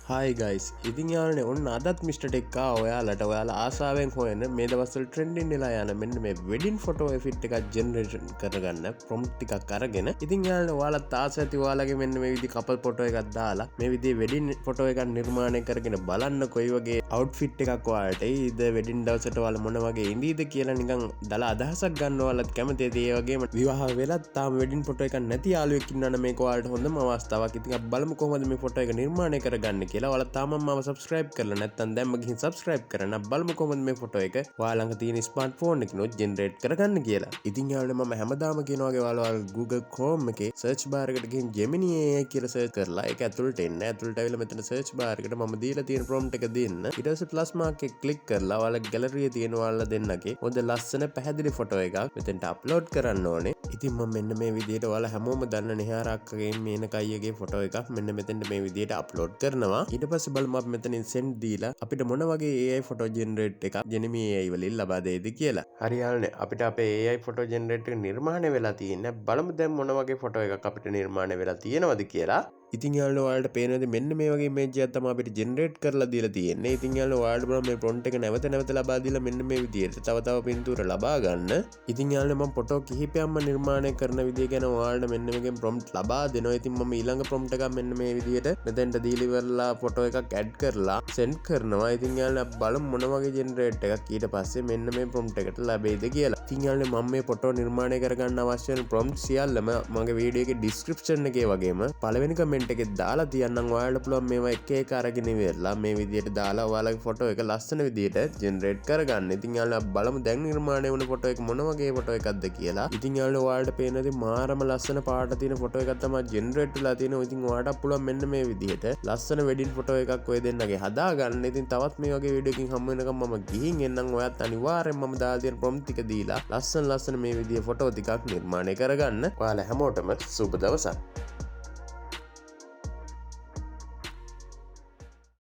හයි guys ඉතින් යාලනේ ඔන්න අදත් මිස්ටර් ටෙක් ඔයාලට ඔයාලා ආසාවෙන් හොයන මේ දවස්වල ට්‍රෙන්ඩින් වෙලා යන මෙන්න මේ වෙඩින් ෆොටෝ එෆෙක්ට් එකක් ජෙනරේෂන් කරගන්න ප්‍රොම්ප්ට් ටිකක් අරගෙන ඉතින් යාලනේ ඔයාලත් ආස ඇති ඔයාලගේ මෙන්න මේ විදි කපල් ෆොටෝ එකක් දාලා මේ විදිහේ වෙඩින් ෆොටෝ එකක් නිර්මාණය කරගෙන බලන්න කොයි වගේ අවුට්ෆිට් එකක් ඔයාලට ඊද වෙඩින් දවසට ඔයාලා මොන වගේ ඉඳීද කියලා නිකන් දලා අදහසක් ගන්න ඔයාලත් කැමතිද ඒ වගේම විවාහ වෙලත් තාම වෙඩින් ෆොටෝ එකක් නැති යාළුවෙක් ඉන්නවනම් මේක ඔයාලට හොඳම අවස්ථාවක්. ඉතින් අපි බලමු කොහොමද මේ ෆොටෝ එක නිර්මාණය කරගන්නේ කියලා. ඔයාලා තාම මම සබස්ක්‍රයිබ් කරලා නැත්නම් දැන්ම ගිහින් සබස්ක්‍රයිබ් කරන්න. බලමු කොහොමද මේ ෆොටෝ එක ඔයාලා ළඟ තියෙන ස්මාර්ට්ෆෝන් එකකිනුත් ජෙනරේට් කරගන්න කියලා. ඉතින් යාළුවනේ මම හැමදාම කියනවා වගේ ඔයාලා Google Chrome එකේ search bar එකට ගිහින් Gemini AI කියලා search කරලා ඒක ඇතුළට එන්න. ඇතුළට ඇවිල්ලා මෙතන search bar එකට මම දීලා තියෙන prompt එක දෙන්න. ඊට පස්සේ plus mark එක click කරලා ඔයාලා gallery එකේ තියෙන ඔයාලා දෙන්නගේ හොඳ ලස්සන පැහැදිලි ෆොටෝ එකක් මෙතෙන්ට අප්ලෝඩ් කරන්න ඕනේ. ඉතින් මම මෙන්න මේ විදිහට ඔයාලා හැමෝම දන්න නිහාර අක්කගේ මේනක අයියගේ ෆොටෝ එකක් මෙන්න මෙතෙන්ට මේ විදිහට අප්ලෝඩ් කරනවා. ඊට පස්සේ බලමු අපි මෙතනින් send දීලා අපිට මොන වගේ AI ෆොටෝ ජෙනරේට් එකක් Gemini AI වලින් ලබා දෙයිද කියලා. හරි යාළුවනේ අපිට අපේ AI ෆොටෝ ජෙනරේට් එක නිර්මාණය වෙලා තියෙන්නේ. බලමු දැන් මොන වගේ ෆොටෝ එකක් අපිට නිර්මාණය වෙලා තියෙනවද කියලා. ඉතින් යාළුවෝ ඔයාලට පේනවාද මෙන්න මේ වගේ ඉමේජ් එකක් තමයි අපිට ජෙනරේට් කරලා දීලා තියෙන්නේ. ඉතින් යාළුවෝ ඔයාලට බලන්න මේ ප්‍රොම්ප්ට් එක නැවත නැවත ලබා දීලා මෙන්න මේ විදිහට තව පින්තූර ලබා ගන්න. ඉතින් යාළුවෝ මම ෆොටෝ කිහිපයක්ම නිර්මාණය කරන විදිය ගැන ඔයාලට මෙන්න මේකෙන් ප්‍රොම්ප්ට් ලබා දෙනවා. ඉතින් මම ඊළඟ ප්‍රොම්ප්ට් එකක් මෙන්න මේ විදිහට මෙතෙන්ට දීලා ඉවරලා ෆොටෝ එකක් ඇඩ් කරලා සෙන්ඩ් කරනවා. ඉතින් යාළුවෝ බලමු මොන වගේ ජෙනරේට් එකක් ඊට පස්සේ මෙන්න මේ ප්‍රොම්ප්ට් එකට ලැබෙයිද කියලා. ඉතින් යාළුවෝ මම මේ ෆොටෝ නිර්මාණය කරගන්න අවශ්‍ය වෙන ප්‍රොම්ප්ට් සියල්ලම මගේ වීඩියෝ එකේ ඩිස්ක්‍රිප්ෂන් එකේ වගේම පළවෙනි කමෙන්ට් එකේ දාලා තියන්නම්. ඔයාලට පුළුවන් මේවා එක එක අරගෙන ඉවරලා මේ විදිහට දාලා ඔයාලගේ ෆොටෝ එක ලස්සන විදිහට ජෙනරේට් කරගන්න. ඉතින් යාළුවා බලමු දැන් නිර්මාණය වුණ ෆොටෝ එක මොන වගේ ෆොටෝ එකක්ද කියලා. ඉතින් යාළුවා ඔයාලට පේනද මාරම ලස්සන පාට තියෙන ෆොටෝ එකක් තමයි ජෙනරේට් වෙලා තියෙනවා. ඉතින් ඔයාලට පුළුවන් මෙන්න මේ විදිහට ලස්සන වෙඩින් ෆොටෝ එකක් ඔය දෙන්නගේ හදාගන්න. ඉතින් තවත් මේ වගේ වීඩියෝ එකකින් හම්බ වෙනකම් මම ගිහින් එන්නම්. ඔයත් අනිවාර්යෙන් මම දාලා තියෙන ප්‍රොම්ප්ට් ටික දීලා ලස්සන මේ විදිහේ ෆොටෝ ටිකක් නිර්මාණය කරගන්න. ඔයාලා හැමෝටම සුබ දවසක්.